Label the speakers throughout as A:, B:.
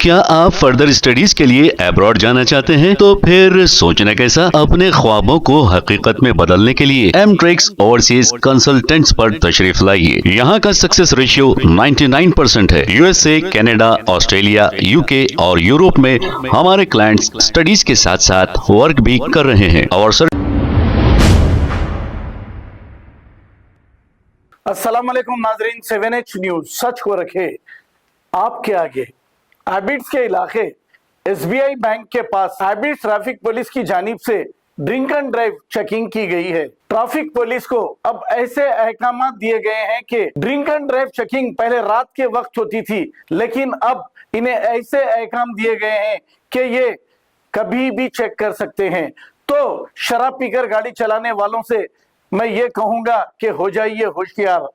A: क्या आप further studies के लिए अब्रॉड जाना चाहते हैं? तो फिर सोचना कैसा, अपने ख्वाबों को हकीकत में बदलने के लिए एमट्रिक्स ओवरसीज कंसल्टेंट्स पर तशरीफ लाइए। यहाँ का सक्सेस रेशियो 99% है। यूएसए, कनाडा, ऑस्ट्रेलिया, यूके और यूरोप में हमारे क्लाइंट्स स्टडीज के साथ साथ वर्क भी कर रहे हैं और
B: अस्सलाम वालेकुम नाजरीन, 7H न्यूज सच को रखे आपके आगे। हैबिट्स के इलाके एसबीआई बैंक के पास हैबिट्स ट्रैफिक पुलिस की जानिब से ड्रिंक एंड ड्राइव चेकिंग की गई है। ट्रैफिक पुलिस को अब ऐसे अहकाम दिए गए हैं कि ड्रिंक एंड ड्राइव चेकिंग पहले रात के वक्त होती थी, लेकिन अब इन्हें ऐसे अहकाम दिए गए हैं कि ये कभी भी चेक कर सकते हैं। तो शराब पीकर गाड़ी चलाने वालों से मैं ये कहूंगा कि हो जाइए होशियार।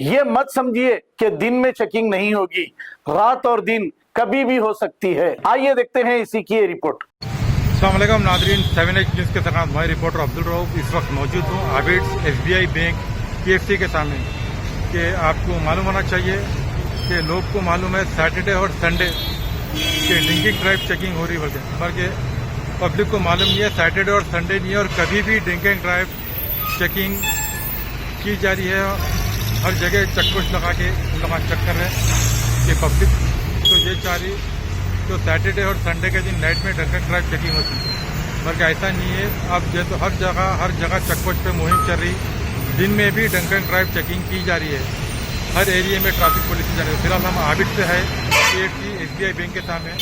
B: ये मत समझिए कि दिन में चेकिंग नहीं होगी, रात और दिन कभी भी हो सकती है। आइए देखते हैं इसी की ये रिपोर्ट।
C: अस्सलाम वालेकुम नाज़रीन, 7H न्यूज़ के साथ मैं रिपोर्टर अब्दुल रऊफ इस वक्त मौजूद हूँ हैबिट्स एसबीआई बैंक KFC के सामने। कि आपको मालूम होना चाहिए कि लोग को मालूम है सैटरडे और संडे के ड्रिंकिंग ड्राइव चेकिंग हो रही है, बल्कि पब्लिक को मालूम नहीं है सैटरडे और संडे नहीं है और कभी भी ड्रिंकिंग ड्राइव चेकिंग की जा रही है। हर जगह चेकपोस्ट लगा के उनका चेक कर रहे हैं कि पब्लिक तो ये चाह रही तो सैटरडे और संडे के दिन नाइट में ड्रिंक एंड ड्राइव चेकिंग होती है, बल्कि ऐसा नहीं है। अब जो तो हर जगह चेकपोस्ट पे मुहिम चल रही, दिन में भी ड्रिंक एंड ड्राइव चेकिंग की जा रही है। हर एरिया में ट्रैफिक पुलिस की जा रही है। फिलहाल हम हैबिट से है KFC SBI बैंक के सामने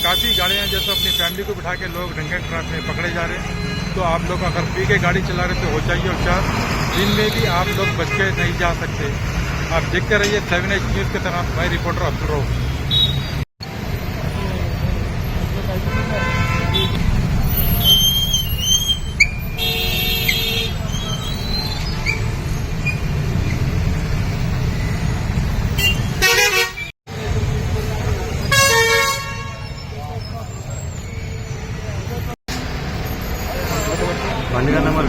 C: काफ़ी गाड़ियाँ जैसे अपनी फैमिली को बिठा के लोग ड्रिंक एंड ड्राइव में पकड़े जा रहे हैं। तो आप लोग अगर पी के गाड़ी चला रहे तो हो जाइए होशियार, दिन में भी आप लोग बच के नहीं जा सकते। आप देखते रहिए 7H न्यूज़ के तरफ, मैं रिपोर्टर अब्दुल रऊफ।
D: బండి నెంబర్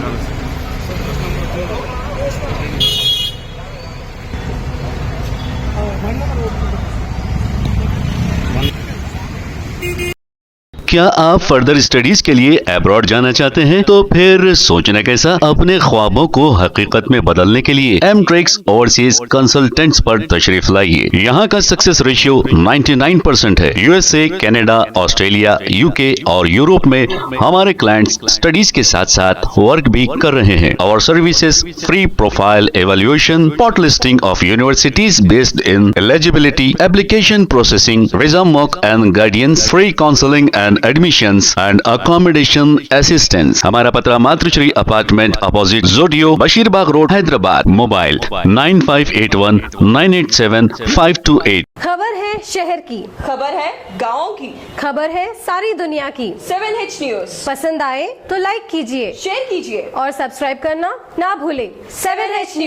A: क्या आप फर्दर स्टडीज के लिए अब्रॉड जाना चाहते हैं? तो फिर सोचना कैसा, अपने ख्वाबों को हकीकत में बदलने के लिए एमट्रिक्स ओवरसीज कंसल्टेंट्स पर तशरीफ लाइए। यहाँ का सक्सेस रेशियो 99% है। यूएसए, कनाडा, ऑस्ट्रेलिया, यूके और यूरोप में हमारे क्लाइंट्स स्टडीज के साथ साथ वर्क भी कर रहे हैं और services free profile evaluation, spot listing of universities based in eligibility, application processing, visa mock and guidance, free counselling and admissions and accommodation assistance. हमारा पता मातृश्री अपार्टमेंट अपोजिट जोडियो, बशीरबाग रोड, हैदराबाद। मोबाइल 9581987528।
E: खबर है शहर की,
F: खबर है गाँव की,
E: खबर है सारी दुनिया की।
F: 7H न्यूज़
E: पसंद आए तो लाइक कीजिए,
F: शेयर कीजिए
E: और सब्सक्राइब करना ना भूलें।
F: 7H news.